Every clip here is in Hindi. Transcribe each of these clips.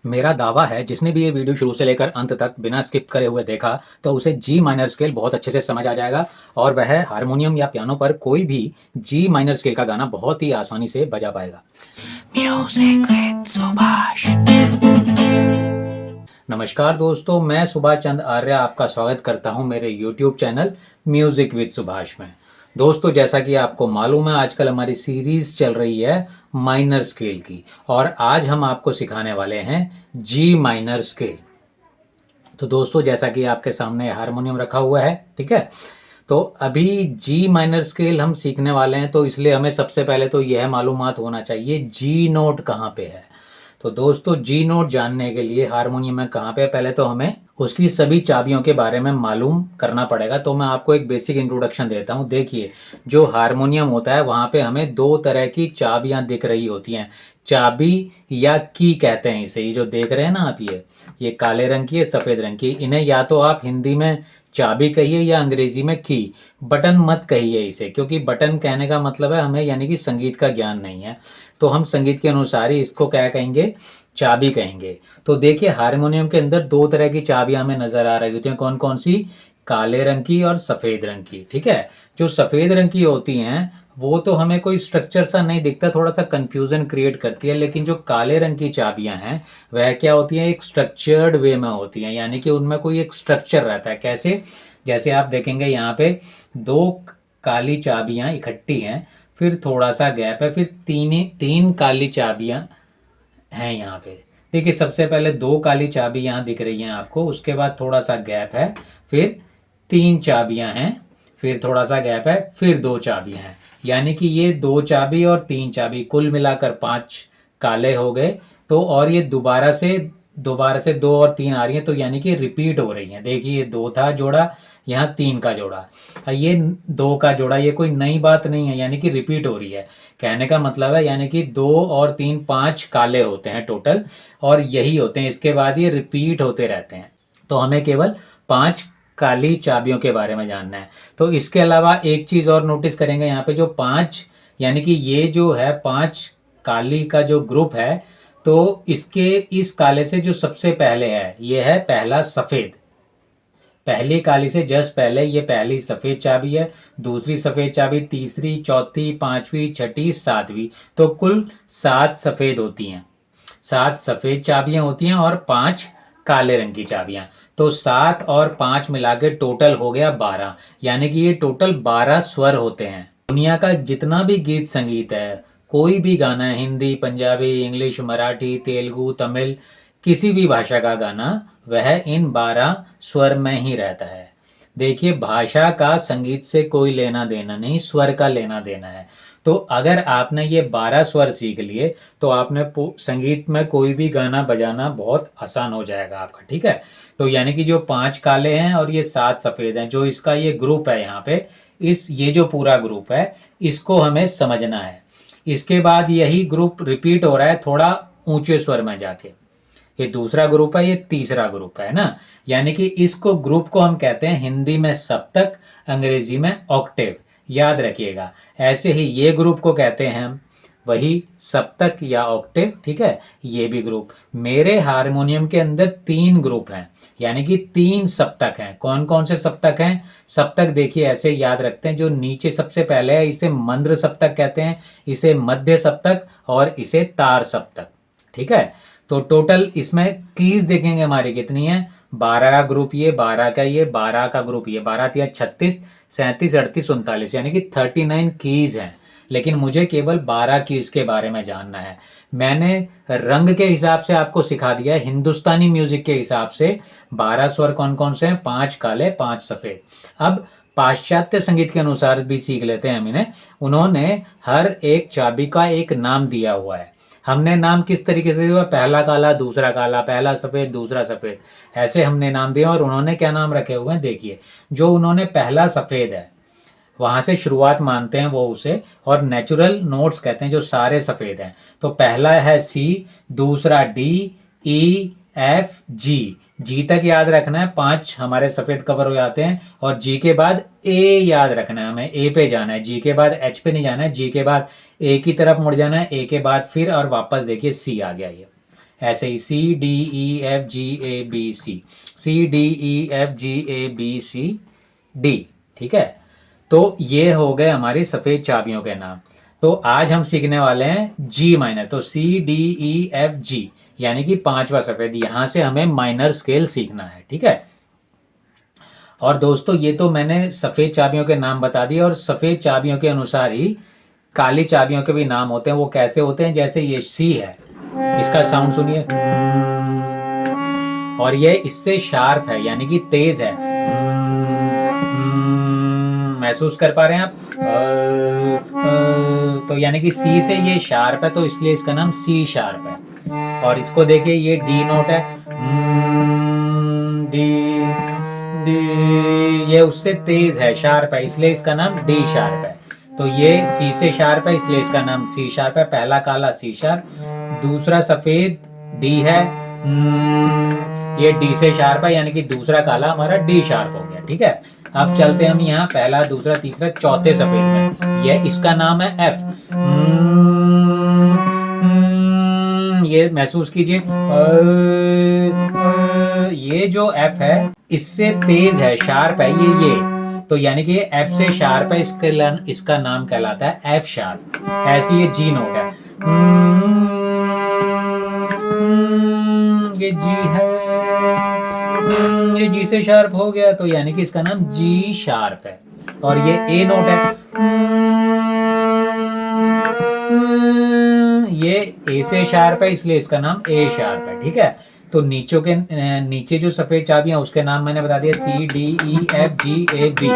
मेरा दावा है जिसने भी ये वीडियो शुरू से लेकर अंत तक बिना स्किप करे हुए देखा तो उसे जी माइनर स्केल बहुत अच्छे से समझ आ जाएगा और वह हारमोनियम या पियानो पर कोई भी जी माइनर स्केल का गाना बहुत ही आसानी से बजा पाएगा। Music with Subhash. नमस्कार दोस्तों, मैं सुभाष चंद आर्य आपका स्वागत करता हूं मेरे YouTube channel music with Subhash में। दोस्तों, जैसा कि आपको मालूम है, आजकल हमारी सीरीज चल रही है माइनर स्केल की और आज हम आपको सिखाने वाले हैं जी माइनर स्केल। तो दोस्तों, जैसा कि आपके सामने हारमोनियम रखा हुआ है, ठीक है, तो अभी जी माइनर स्केल हम सीखने वाले हैं, तो इसलिए हमें सबसे पहले तो यह मालूमात होना चाहिए जी नोट कहाँ पे है। तो दोस्तों, जी नोट जानने के लिए हारमोनियम में कहाँ पे है, पहले तो हमें उसकी सभी चाबियों के बारे में मालूम करना पड़ेगा। तो मैं आपको एक बेसिक इंट्रोडक्शन देता हूँ। देखिए, जो हारमोनियम होता है वहाँ पे हमें दो तरह की चाबियाँ दिख रही होती हैं। चाबी या की कहते हैं इसे। ये जो देख रहे हैं ना आप, ये काले रंग की है, सफ़ेद रंग की। इन्हें या तो आप हिंदी में चाबी कहिए या अंग्रेजी में की। बटन मत कहिए इसे, क्योंकि बटन कहने का मतलब है हमें यानी कि संगीत का ज्ञान नहीं है। तो हम संगीत के अनुसार ही इसको क्या कहेंगे, चाबी कहेंगे। तो देखिए, हारमोनियम के अंदर दो तरह की चाबियां हमें नजर आ रही होती हैं। कौन कौन सी? काले रंग की और सफेद रंग की। ठीक है, जो सफेद रंग की होती हैं वो तो हमें कोई स्ट्रक्चर सा नहीं दिखता, थोड़ा सा कंफ्यूजन क्रिएट करती है। लेकिन जो काले रंग की चाबियां हैं वह क्या होती हैं, एक स्ट्रक्चर्ड वे में होती हैं, यानी कि उनमें कोई एक स्ट्रक्चर रहता है। कैसे? जैसे आप देखेंगे यहाँ पे दो काली चाबियां इकट्ठी हैं, फिर थोड़ा सा गैप है, फिर तीन काली चाबियां हैं यहाँ पे। देखिए, सबसे पहले दो काली चाबी यहाँ दिख रही हैं आपको, उसके बाद थोड़ा सा गैप है, फिर तीन चाबियां हैं, फिर थोड़ा सा गैप है, फिर दो चाबियां हैं। यानी कि ये दो चाबी और तीन चाबी कुल मिलाकर पांच काले हो गए। तो और ये दोबारा से दो और तीन आ रही हैं, तो यानी कि रिपीट हो रही हैं। देखिए, ये दो था जोड़ा, यहाँ तीन का जोड़ा, ये दो का जोड़ा। ये कोई नई बात नहीं है, यानी कि रिपीट हो रही है। कहने का मतलब है यानी कि दो और तीन पांच काले होते हैं टोटल, और यही होते हैं। इसके बाद ये रिपीट होते रहते हैं। तो हमें केवल पांच काली चाबियों के बारे में जानना है। तो इसके अलावा एक चीज और नोटिस करेंगे, यहाँ पे जो पांच यानी कि ये जो है पांच काली का जो ग्रुप है, तो इसके इस काले से जो सबसे पहले है ये है पहला सफेद। पहली काली से जस्ट पहले ये पहली सफेद चाबी है, दूसरी सफेद चाबी, तीसरी, चौथी, पांचवी, छठी, सातवीं। तो कुल सात सफेद होती हैं, सात सफेद चाबियां होती हैं और पांच काले रंग की चाबियां। तो सात और पांच मिला के टोटल हो गया 12, यानी कि ये टोटल 12 स्वर होते हैं। दुनिया का जितना भी गीत संगीत है, कोई भी गाना है, हिंदी, पंजाबी, इंग्लिश, मराठी, तेलुगु, तमिल, किसी भी भाषा का गाना, वह इन 12 स्वर में ही रहता है। देखिए, भाषा का संगीत से कोई लेना देना नहीं, स्वर का लेना देना है। तो अगर आपने ये 12 स्वर सीख लिए तो आपने संगीत में कोई भी गाना बजाना बहुत आसान हो जाएगा आपका। ठीक है, तो यानी कि जो पांच काले हैं और ये सात सफेद हैं, जो इसका ये ग्रुप है यहाँ पे, ये जो पूरा ग्रुप है, इसको हमें समझना है। इसके बाद यही ग्रुप रिपीट हो रहा है थोड़ा ऊंचे स्वर में जाके। ये दूसरा ग्रुप है, ये तीसरा ग्रुप है ना। यानी कि इसको ग्रुप को हम कहते हैं हिंदी में सप्तक, अंग्रेजी में ऑक्टेव। याद रखिएगा, ऐसे ही ये ग्रुप को कहते हैं हम वही सप्तक या ऑक्टेव। ठीक है, ये भी ग्रुप। मेरे हारमोनियम के अंदर तीन ग्रुप हैं, यानी कि तीन सप्तक हैं। कौन कौन से सप्तक हैं? सप्तक देखिए ऐसे याद रखते हैं, जो नीचे सबसे पहले है इसे मंद्र सप्तक कहते हैं, इसे मध्य सप्तक और इसे तार सप्तक। ठीक है, तो टोटल इसमें कीज देखेंगे हमारी कितनी है, 12 का ग्रुप ये, 12 का ये, 12 का ग्रुप ये, 12 तिया 36, 37, 38, 39, यानी कि 39 कीज हैं। लेकिन मुझे केवल 12 कीज के बारे में जानना है। मैंने रंग के हिसाब से आपको सिखा दिया है, हिंदुस्तानी म्यूजिक के हिसाब से 12 स्वर कौन कौन से हैं, पांच काले, पांच सफेद। अब पाश्चात्य संगीत के अनुसार भी सीख लेते हैं हम इन्हें। उन्होंने हर एक चाबी का एक नाम दिया हुआ है। हमने नाम किस तरीके से दिया? पहला काला, दूसरा काला, पहला सफेद, दूसरा सफेद, ऐसे हमने नाम दिया। और उन्होंने क्या नाम रखे हुए हैं देखिए। जो उन्होंने पहला सफेद है वहां से शुरुआत मानते हैं वो उसे, और नेचुरल नोट्स कहते हैं जो सारे सफेद हैं। तो पहला है सी, दूसरा डी, ई, एफ, जी। जी तक याद रखना है, पांच हमारे सफेद कवर हो जाते हैं। और जी के बाद ए याद रखना है, हमें ए पे जाना है। जी के बाद एच पे नहीं जाना है, जी के बाद ए की तरफ मुड़ जाना है, ए के बाद फिर और वापस देखिए सी आ गया। ये ऐसे ही C D E F G A B C, C D E F G A B C D, ठीक है। तो ये हो गए हमारी सफेद चाबियों के नाम। तो आज हम सीखने वाले हैं जी माइनर। तो C D E F G यानी कि पांचवा सफेद, यहां से हमें माइनर स्केल सीखना है, ठीक है। और दोस्तों ये तो मैंने सफेद चाबियों के नाम बता दिए, और सफेद चाबियों के अनुसार ही काली चाबियों के भी नाम होते हैं। वो कैसे होते हैं, जैसे ये सी है, इसका साउंड सुनिए, और ये इससे शार्प है यानी कि तेज है। महसूस कर पा रहे हैं आप? तो यानी कि सी से ये शार्प है, तो इसलिए इसका नाम सी शार्प है। और इसको देखिए, ये डी नोट है, डी डी, ये उससे तेज है, शार्प है, इसलिए इसका नाम डी शार्प है। तो ये सी से शार्प है, इसलिए इसका नाम सी शार्प है। पहला काला सी शार्प, दूसरा सफेद डी है, ये डी से शार्प है, यानी कि दूसरा काला हमारा डी शार्प हो गया, ठीक है। अब चलते हम यहाँ पहला, दूसरा, तीसरा, चौथे सफेद में। ये इसका नाम है एफ। ये महसूस कीजिए, ये जो एफ है इससे तेज है, शार्प है ये। तो यानी कि ये एफ से शार्प है, इसका नाम कहलाता है एफ शार्प। ऐसी ये जी नोट है, ये जी है, ये जी से शार्प हो गया, तो यानी कि इसका नाम जी शार्प है। और ये ए नोट है, ये ए से शार्प है, इसलिए इसका नाम ए शार्प है, ठीक है। तो नीचे जो सफेद चाबियां उसके नाम मैंने बता दिया, C D E F G A B।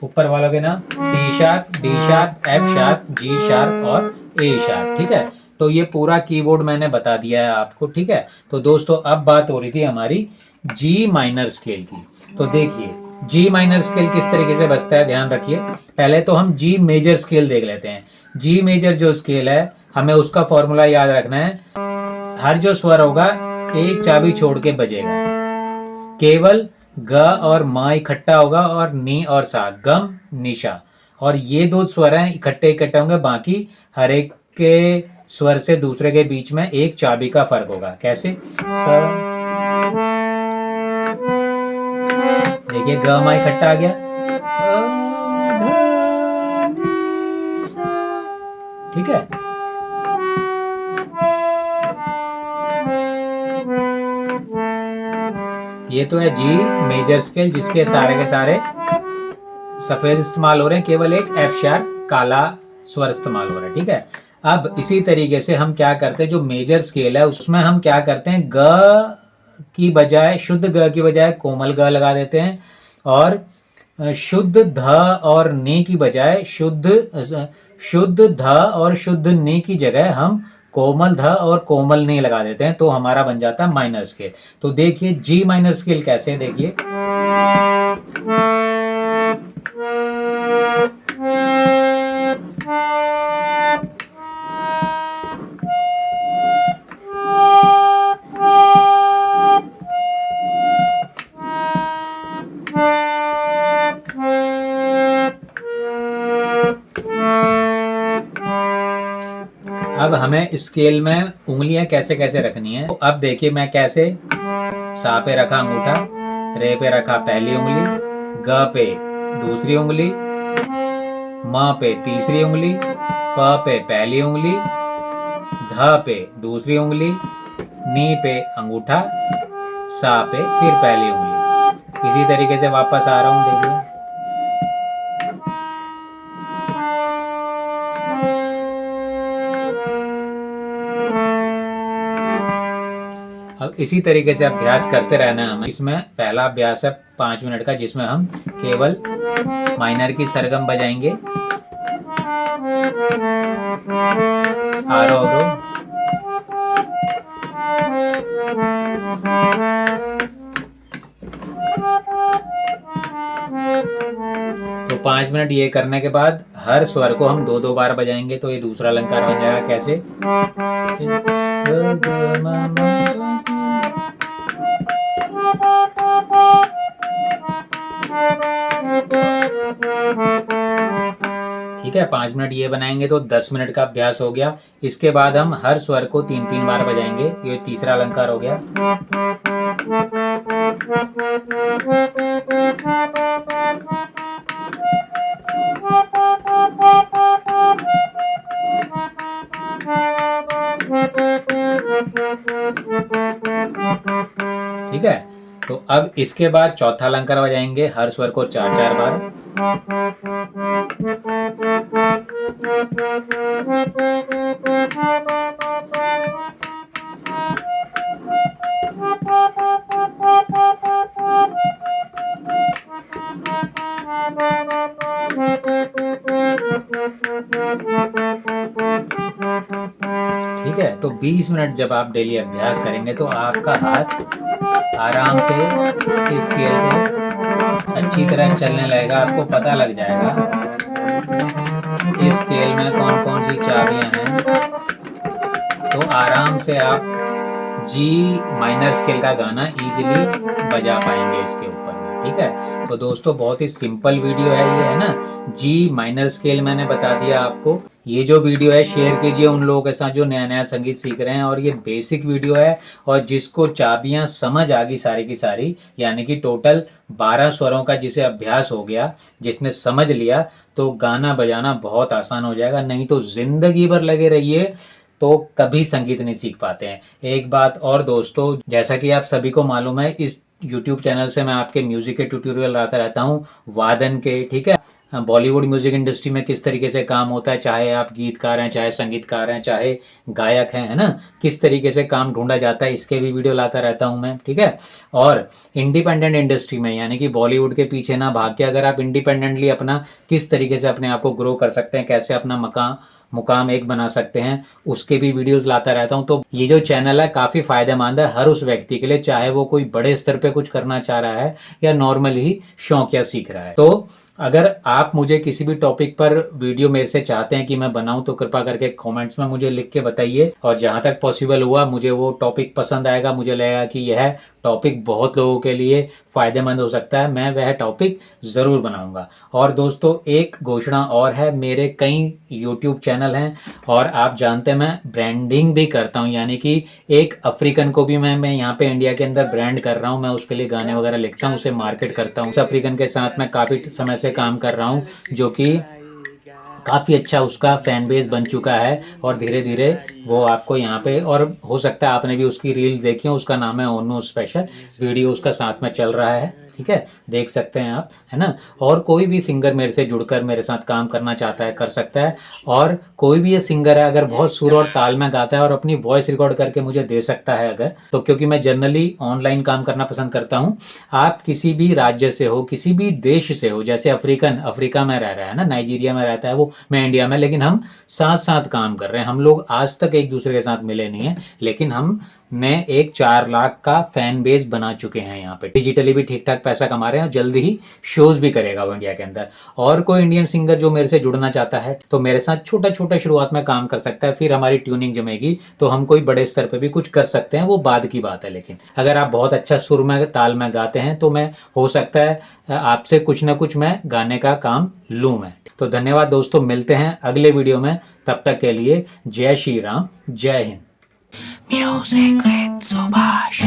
ऊपर वालों के नाम C sharp, D sharp, F sharp, G sharp और ए शार्प, ठीक है। तो ये पूरा कीबोर्ड मैंने बता दिया है आपको, ठीक है। तो दोस्तों अब बात हो रही थी हमारी जी माइनर स्केल की। तो देखिए जी माइनर स्केल किस तरीके से बजता है, ध्यान रखिए। पहले तो हम जी मेजर स्केल देख लेते हैं। जी मेजर जो स्केल है, हमें उसका फॉर्मूला याद रखना है। हर जो स्वर होगा एक चाबी छोड़ के बजेगा, केवल ग और मा इकट्ठा होगा, और नी और सा, गम निशा, और ये दो स्वर हैं इकट्ठे होंगे। बाकी हर एक के स्वर से दूसरे के बीच में एक चाबी का फर्क होगा। कैसे? देखिए ग मा इकट्ठा आ गया, ठीक है। ये तो है जी मेजर स्केल, जिसके सारे के सारे सफेद इस्तेमाल हो रहे हैं, केवल एक एफ शार्प काला स्वर इस्तेमाल हो रहा है, ठीक है। अब इसी तरीके से हम क्या करते हैं, जो मेजर स्केल है उसमें हम क्या करते हैं, ग की बजाय, शुद्ध ग की बजाय कोमल ग लगा देते हैं, और शुद्ध ध और नी की बजाय शुद्ध ध और शुद्ध नी की जगह हम कोमल ध और कोमल नी लगा देते हैं। तो हमारा बन जाता है माइनर स्केल। तो देखिए जी माइनर स्केल कैसे है, देखिए। अब हमें स्केल में उंगलियां कैसे कैसे रखनी है। तो अब देखिए मैं कैसे, सा पे रखा अंगूठा, रे पे रखा पहली उंगली, ग पे दूसरी उंगली, म पे तीसरी उंगली, प पे पहली उंगली, ध पे दूसरी उंगली, नी पे अंगूठा, सा पे फिर पहली उंगली। इसी तरीके से वापस आ रहा हूं, देखिए। अब इसी तरीके से अभ्यास करते रहना है हमें। इसमें पहला अभ्यास है 5 मिनट का, जिसमें हम केवल माइनर की सरगम बजाएंगे, आरोह। तो 5 मिनट ये करने के बाद हर स्वर को हम 2-2 बार बजाएंगे, तो ये दूसरा अलंकार बन जाएगा। कैसे? ठीक है, 5 मिनट ये बनाएंगे तो 10 मिनट का अभ्यास हो गया। इसके बाद हम हर स्वर को 3-3 बार बजाएंगे। ये तीसरा अलंकार हो गया। ठीक है, तो अब इसके बाद चौथा अलंकार बजाएंगे, हर स्वर को 4-4 बार। ठीक है, तो 20 मिनट जब आप डेली अभ्यास करेंगे तो आपका हाथ आराम से इस स्केल पे अच्छी तरह चलने लगेगा। आपको पता लग जाएगा इस स्केल में कौन कौन सी चाबियां हैं। तो आराम से आप जी माइनर स्केल का गाना इजीली बजा पाएंगे इसके ऊपर में। ठीक है, तो दोस्तों बहुत ही सिंपल वीडियो है ये, है ना। जी माइनर स्केल मैंने बता दिया आपको। ये जो वीडियो है शेयर कीजिए उन लोगों के साथ जो नया नया संगीत सीख रहे हैं। और ये बेसिक वीडियो है, और जिसको चाबियां समझ आ गई सारी की सारी, यानी कि टोटल 12 स्वरों का जिसे अभ्यास हो गया, जिसने समझ लिया, तो गाना बजाना बहुत आसान हो जाएगा। नहीं तो जिंदगी भर लगे रहिए तो कभी संगीत नहीं सीख पाते हैं। एक बात और दोस्तों, जैसा कि आप सभी को मालूम है, इस YouTube चैनल से मैं आपके म्यूजिक के ट्यूटोरियल लाता रहता हूँ, वादन के। ठीक है, बॉलीवुड म्यूजिक इंडस्ट्री में किस तरीके से काम होता है, चाहे आप गीतकार हैं, चाहे संगीतकार हैं, चाहे गायक हैं, है ना, किस तरीके से काम ढूंढा जाता है, इसके भी वीडियो लाता रहता हूं मैं। ठीक है, और इंडिपेंडेंट इंडस्ट्री में, यानी कि बॉलीवुड के पीछे ना भाग के अगर आप इंडिपेंडेंटली अपना किस तरीके से अपने आप को ग्रो कर सकते हैं, कैसे अपना मुकाम एक बना सकते हैं, उसके भी वीडियोस लाता रहता हूं। तो ये जो चैनल है काफी फायदेमंद है हर उस व्यक्ति के लिए, चाहे वो कोई बड़े स्तर पे कुछ करना चाह रहा है या नॉर्मली शौक या सीख रहा है। तो अगर आप मुझे किसी भी टॉपिक पर वीडियो मेरे से चाहते हैं कि मैं बनाऊं, तो कृपा करके कमेंट्स में मुझे लिख के बताइए। और जहां तक पॉसिबल हुआ, मुझे वो टॉपिक पसंद आएगा, मुझे लगेगा कि यह टॉपिक बहुत लोगों के लिए फायदेमंद हो सकता है, मैं वह टॉपिक जरूर बनाऊंगा। और दोस्तों एक घोषणा और है, मेरे कई YouTube चैनल हैं और आप जानते हैं मैं ब्रांडिंग भी करता हूं, यानी कि एक अफ्रीकन को भी मैं यहाँ पे इंडिया के अंदर ब्रांड कर रहा हूं। मैं उसके लिए गाने वगैरह लिखता हूं, उसे मार्केट करता हूं। उस अफ्रीकन के साथ मैं काफी समय से काम कर रहा हूं, जो कि काफ़ी अच्छा उसका फैन बेस बन चुका है। और धीरे धीरे वो आपको यहाँ पे, और हो सकता है आपने भी उसकी रील्स देखी हो, उसका नाम है ओनो स्पेशल, वीडियो उसका साथ में चल रहा है। ठीक है, देख सकते हैं आप, है ना। और कोई भी सिंगर मेरे से जुड़कर मेरे साथ काम करना चाहता है कर सकता है। और कोई भी ये सिंगर है अगर बहुत सुर और ताल में गाता है और अपनी वॉइस रिकॉर्ड करके मुझे दे सकता है अगर, तो क्योंकि मैं जनरली ऑनलाइन काम करना पसंद करता हूँ। आप किसी भी राज्य से हो, किसी भी देश से हो, जैसे अफ्रीका में रह रहा है ना, नाइजीरिया में रहता है वो, मैं इंडिया में, लेकिन हम साथ साथ काम कर रहे हैं। हम लोग आज तक एक दूसरे के साथ मिले नहीं है, लेकिन हम ने एक 4 लाख का फैन बेस बना चुके हैं। यहाँ पे डिजिटली भी ठीक ठाक पैसा कमा रहे हैं, जल्दी ही शोज भी करेगा वो इंडिया के अंदर। और कोई इंडियन सिंगर जो मेरे से जुड़ना चाहता है तो मेरे साथ छोटा छोटा शुरुआत में काम कर सकता है, फिर हमारी ट्यूनिंग जमेगी तो हम कोई बड़े स्तर पे भी कुछ कर सकते हैं, वो बाद की बात है। लेकिन अगर आप बहुत अच्छा सुर में ताल में गाते हैं तो मैं, हो सकता है आपसे कुछ ना कुछ मैं गाने का काम लूँ मैं। तो धन्यवाद दोस्तों, मिलते हैं अगले वीडियो में, तब तक के लिए जय श्री राम, जय हिंद। Music with Subhash.